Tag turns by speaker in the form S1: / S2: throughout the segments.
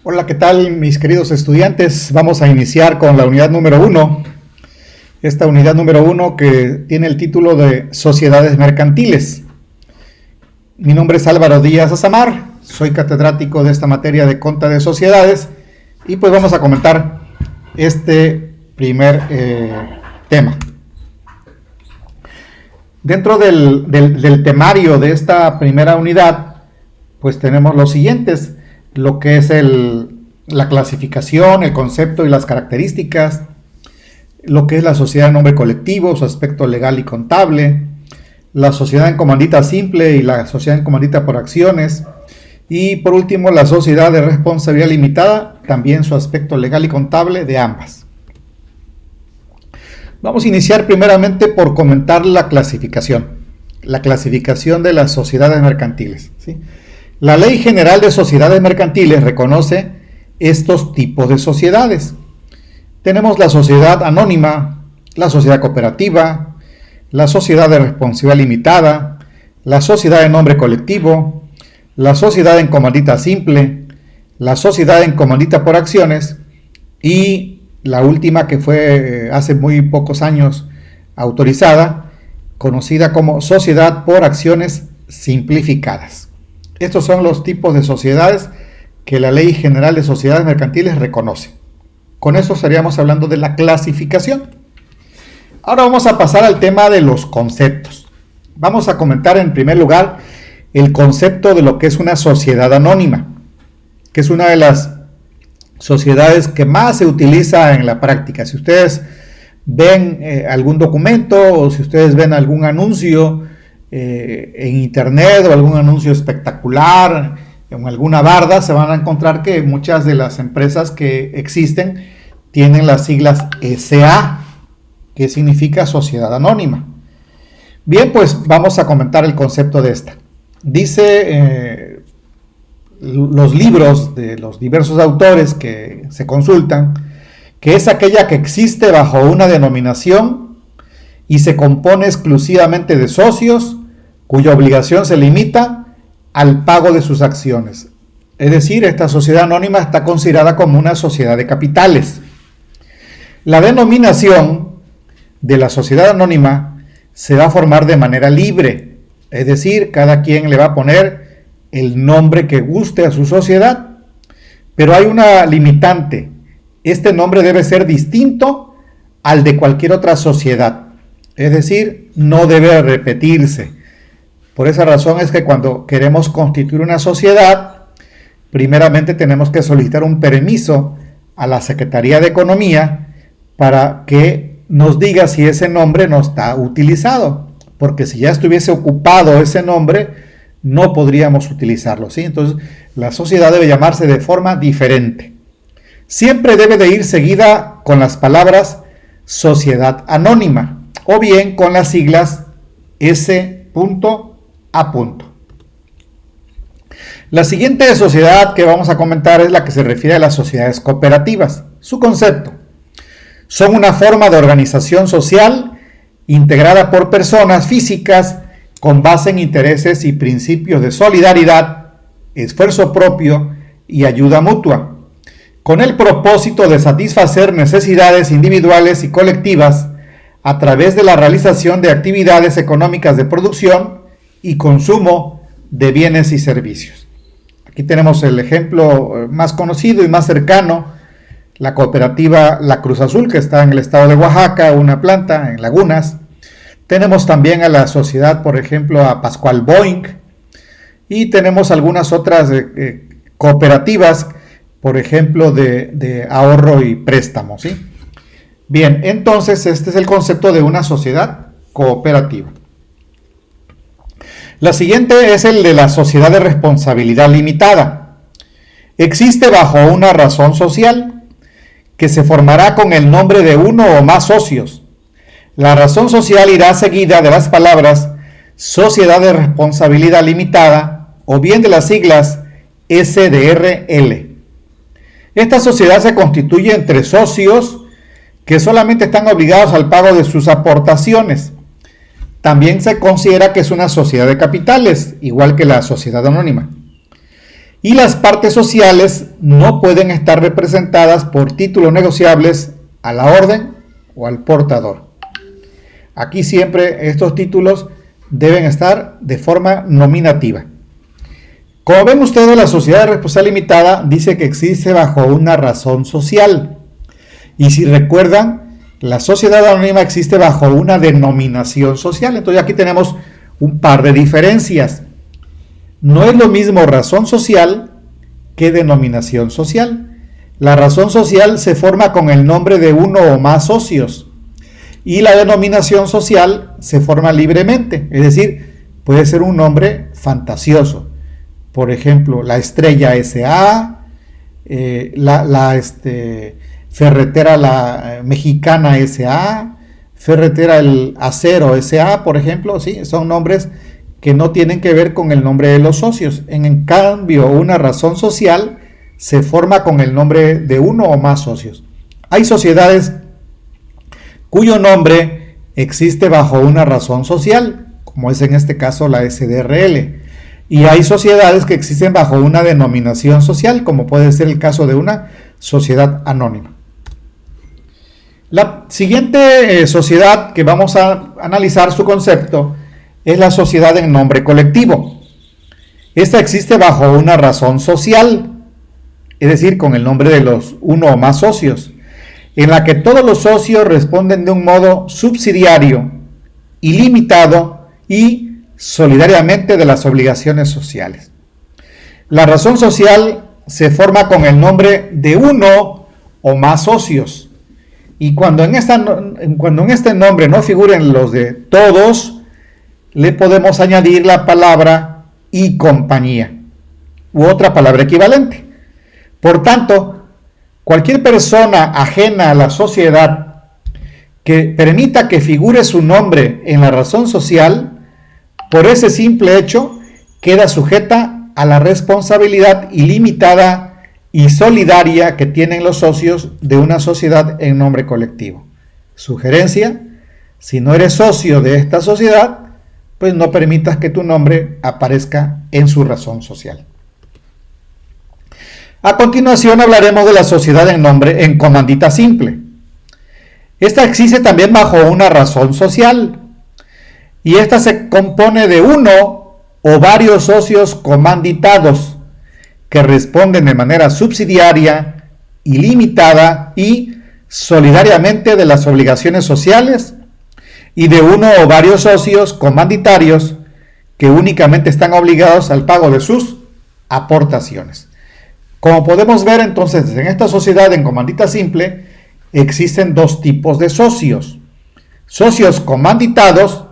S1: Hola, ¿qué tal mis queridos estudiantes? Vamos a iniciar con la unidad número 1. Esta unidad número 1 que tiene el título de Sociedades Mercantiles. Mi nombre es Álvaro Díaz Azamar, soy catedrático de esta materia de Conta de Sociedades y pues vamos a comentar este primer tema. Dentro del temario de esta primera unidad, pues tenemos los siguientes: lo que es la clasificación, el concepto y las características, lo que es la sociedad en nombre colectivo, su aspecto legal y contable, la sociedad en comandita simple y la sociedad en comandita por acciones, y por último la sociedad de responsabilidad limitada, también su aspecto legal y contable de ambas. Vamos a iniciar primeramente por comentar la clasificación de las sociedades mercantiles, ¿sí? La Ley General de Sociedades Mercantiles reconoce estos tipos de sociedades. Tenemos la sociedad anónima, la sociedad cooperativa, la sociedad de responsabilidad limitada, la sociedad en nombre colectivo, la sociedad en comandita simple, la sociedad en comandita por acciones y la última, que fue hace muy pocos años autorizada, conocida como sociedad por acciones simplificadas. Estos son los tipos de sociedades que la Ley General de Sociedades Mercantiles reconoce. Con eso estaríamos hablando de la clasificación. Ahora vamos a pasar al tema de los conceptos. Vamos a comentar en primer lugar el concepto de lo que es una sociedad anónima, que es una de las sociedades que más se utiliza en la práctica. Si ustedes ven algún documento o si ustedes ven algún anuncio en internet o algún anuncio espectacular en alguna barda, se van a encontrar que muchas de las empresas que existen tienen las siglas SA, que significa Sociedad Anónima. Bien, pues vamos a comentar el concepto de esta. Dice los libros de los diversos autores que se consultan que es aquella que existe bajo una denominación y se compone exclusivamente de socios cuya obligación se limita al pago de sus acciones. Es decir, esta sociedad anónima está considerada como una sociedad de capitales. La denominación de la sociedad anónima se va a formar de manera libre, es decir, cada quien le va a poner el nombre que guste a su sociedad, pero hay una limitante: este nombre debe ser distinto al de cualquier otra sociedad, es decir, no debe repetirse. Por esa razón es que cuando queremos constituir una sociedad, primeramente tenemos que solicitar un permiso a la Secretaría de Economía para que nos diga si ese nombre no está utilizado, porque si ya estuviese ocupado ese nombre, no podríamos utilizarlo, ¿sí? Entonces, la sociedad debe llamarse de forma diferente. Siempre debe de ir seguida con las palabras sociedad anónima o bien con las siglas S.A. La siguiente sociedad que vamos a comentar es la que se refiere a las sociedades cooperativas. Su concepto: son una forma de organización social integrada por personas físicas con base en intereses y principios de solidaridad, esfuerzo propio y ayuda mutua, con el propósito de satisfacer necesidades individuales y colectivas a través de la realización de actividades económicas de producción y consumo de bienes y servicios. Aquí tenemos el ejemplo más conocido y más cercano: la cooperativa La Cruz Azul, que está en el estado de Oaxaca, una planta en Lagunas. Tenemos también a la sociedad, por ejemplo, a Pascual Boing, y tenemos algunas otras cooperativas, por ejemplo, de ahorro y préstamo, ¿sí? Bien, entonces este es el concepto de una sociedad cooperativa. La siguiente es el de la sociedad de responsabilidad limitada. Existe bajo una razón social que se formará con el nombre de uno o más socios. La razón social irá seguida de las palabras Sociedad de Responsabilidad Limitada o bien de las siglas SDRL. Esta sociedad se constituye entre socios que solamente están obligados al pago de sus aportaciones. También se considera que es una sociedad de capitales, igual que la sociedad anónima. Y las partes sociales no pueden estar representadas por títulos negociables a la orden o al portador. Aquí siempre estos títulos deben estar de forma nominativa. Como ven ustedes, la sociedad de responsabilidad limitada dice que existe bajo una razón social. Y si recuerdan, la sociedad anónima existe bajo una denominación social. Entonces aquí tenemos un par de diferencias. No es lo mismo razón social que denominación social. La razón social se forma con el nombre de uno o más socios y la denominación social se forma libremente, es decir, puede ser un nombre fantasioso. Por ejemplo, la Estrella S.A., Ferretera la Mexicana S.A., Ferretera el Acero S.A., por ejemplo, ¿sí? Son nombres que no tienen que ver con el nombre de los socios. En cambio, una razón social se forma con el nombre de uno o más socios. Hay sociedades cuyo nombre existe bajo una razón social, como es en este caso la SDRL. Y hay sociedades que existen bajo una denominación social, como puede ser el caso de una sociedad anónima. La siguiente sociedad que vamos a analizar su concepto es la sociedad en nombre colectivo. Esta existe bajo una razón social, es decir, con el nombre de los uno o más socios, en la que todos los socios responden de un modo subsidiario, ilimitado y solidariamente de las obligaciones sociales. La razón social se forma con el nombre de uno o más socios, y cuando en este nombre no figuren los de todos, le podemos añadir la palabra y compañía u otra palabra equivalente. Por tanto, cualquier persona ajena a la sociedad que permita que figure su nombre en la razón social, por ese simple hecho, queda sujeta a la responsabilidad ilimitada y solidaria que tienen los socios de una sociedad en nombre colectivo. Sugerencia: si no eres socio de esta sociedad, pues no permitas que tu nombre aparezca en su razón social. A continuación hablaremos de la sociedad en comandita simple. Esta existe también bajo una razón social, y esta se compone de uno o varios socios comanditados que responden de manera subsidiaria, ilimitada y solidariamente de las obligaciones sociales, y de uno o varios socios comanditarios que únicamente están obligados al pago de sus aportaciones. Como podemos ver, entonces, en esta sociedad en comandita simple existen dos tipos de socios. Socios comanditados,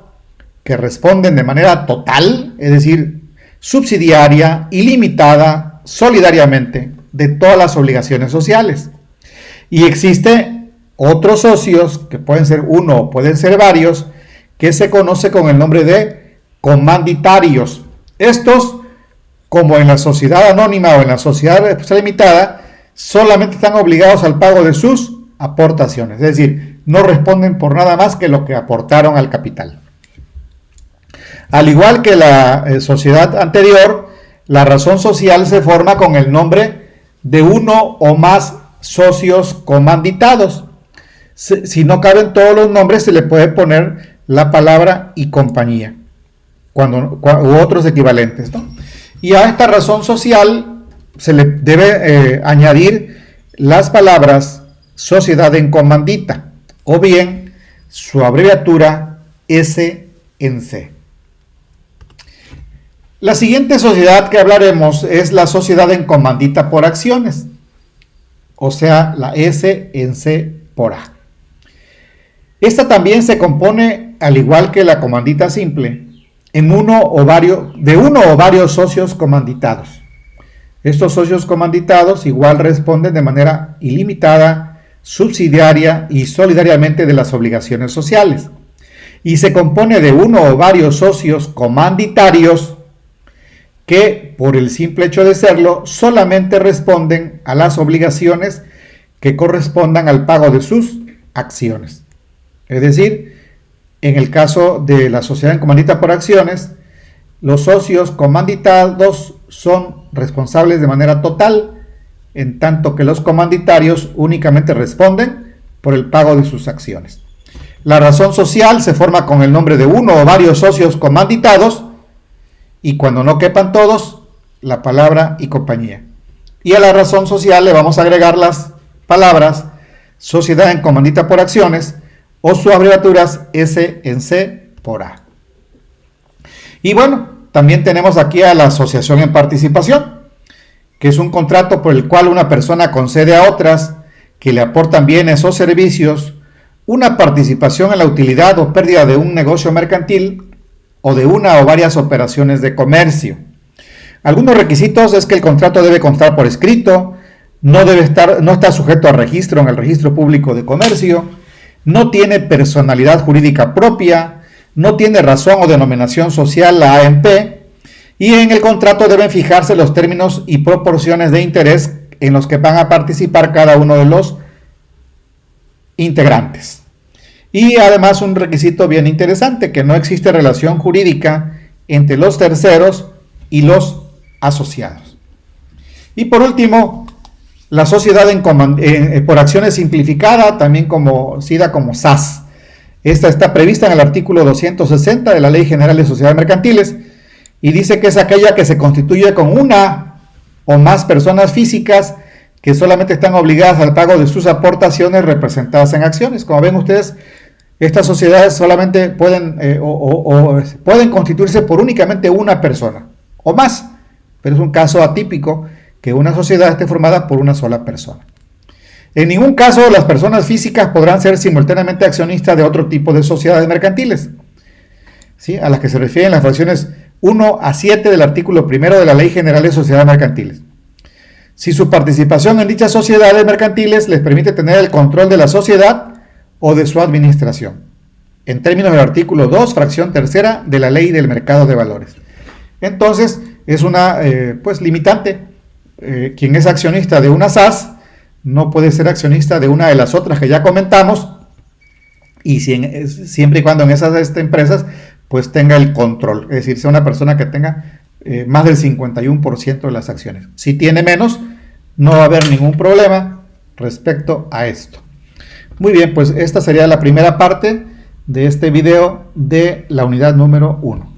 S1: que responden de manera total, es decir, subsidiaria, ilimitada, solidariamente, de todas las obligaciones sociales. Y existe otros socios, que pueden ser uno o pueden ser varios, que se conoce con el nombre de comanditarios. Estos, como en la sociedad anónima o en la sociedad de responsabilidad limitada, solamente están obligados al pago de sus aportaciones, es decir, no responden por nada más que lo que aportaron al capital. Al igual que la sociedad anterior, la razón social se forma con el nombre de uno o más socios comanditados. Si no caben todos los nombres, se le puede poner la palabra y compañía u otros equivalentes, ¿no? Y a esta razón social se le debe añadir las palabras sociedad en comandita, o bien su abreviatura SNC. La siguiente sociedad que hablaremos es la sociedad en comandita por acciones, o sea, la SNC por A. Esta también se compone, al igual que la comandita simple, de uno o varios socios comanditados. Estos socios comanditados igual responden de manera ilimitada, subsidiaria y solidariamente de las obligaciones sociales. Y se compone de uno o varios socios comanditarios que, por el simple hecho de serlo, solamente responden a las obligaciones que correspondan al pago de sus acciones. Es decir, en el caso de la sociedad en comandita por acciones, los socios comanditados son responsables de manera total, en tanto que los comanditarios únicamente responden por el pago de sus acciones. La razón social se forma con el nombre de uno o varios socios comanditados, y cuando no quepan todos, la palabra y compañía. Y a la razón social le vamos a agregar las palabras sociedad en comandita por acciones o sus abreviaturas S en C por A. Y bueno, también tenemos aquí a la asociación en participación, que es un contrato por el cual una persona concede a otras que le aportan bienes o servicios una participación en la utilidad o pérdida de un negocio mercantil o de una o varias operaciones de comercio. Algunos requisitos es que el contrato debe constar por escrito, no está sujeto a registro en el Registro Público de Comercio, no tiene personalidad jurídica propia, no tiene razón o denominación social la AMP, y en el contrato deben fijarse los términos y proporciones de interés en los que van a participar cada uno de los integrantes. Y además un requisito bien interesante, que no existe relación jurídica entre los terceros y los asociados. Y por último, la sociedad por acciones simplificada, también conocida como SAS. Esta está prevista en el artículo 260 de la Ley General de Sociedades Mercantiles y dice que es aquella que se constituye con una o más personas físicas que solamente están obligadas al pago de sus aportaciones representadas en acciones. Como ven ustedes, estas sociedades solamente pueden constituirse por únicamente una persona o más, pero es un caso atípico que una sociedad esté formada por una sola persona. En ningún caso las personas físicas podrán ser simultáneamente accionistas de otro tipo de sociedades mercantiles, ¿sí?, a las que se refieren las fracciones 1 a 7 del artículo 1 de la Ley General de Sociedades Mercantiles. Si su participación en dichas sociedades mercantiles les permite tener el control de la sociedad o de su administración, en términos del artículo 2, fracción 3 de la Ley del Mercado de Valores. Entonces, es una limitante. Quien es accionista de una SAS no puede ser accionista de una de las otras que ya comentamos, y siempre y cuando en esas empresas pues tenga el control, es decir, sea una persona que tenga más del 51% de las acciones. Si tiene menos, no va a haber ningún problema respecto a esto. Muy bien, pues esta sería la primera parte de este video de la unidad número 1.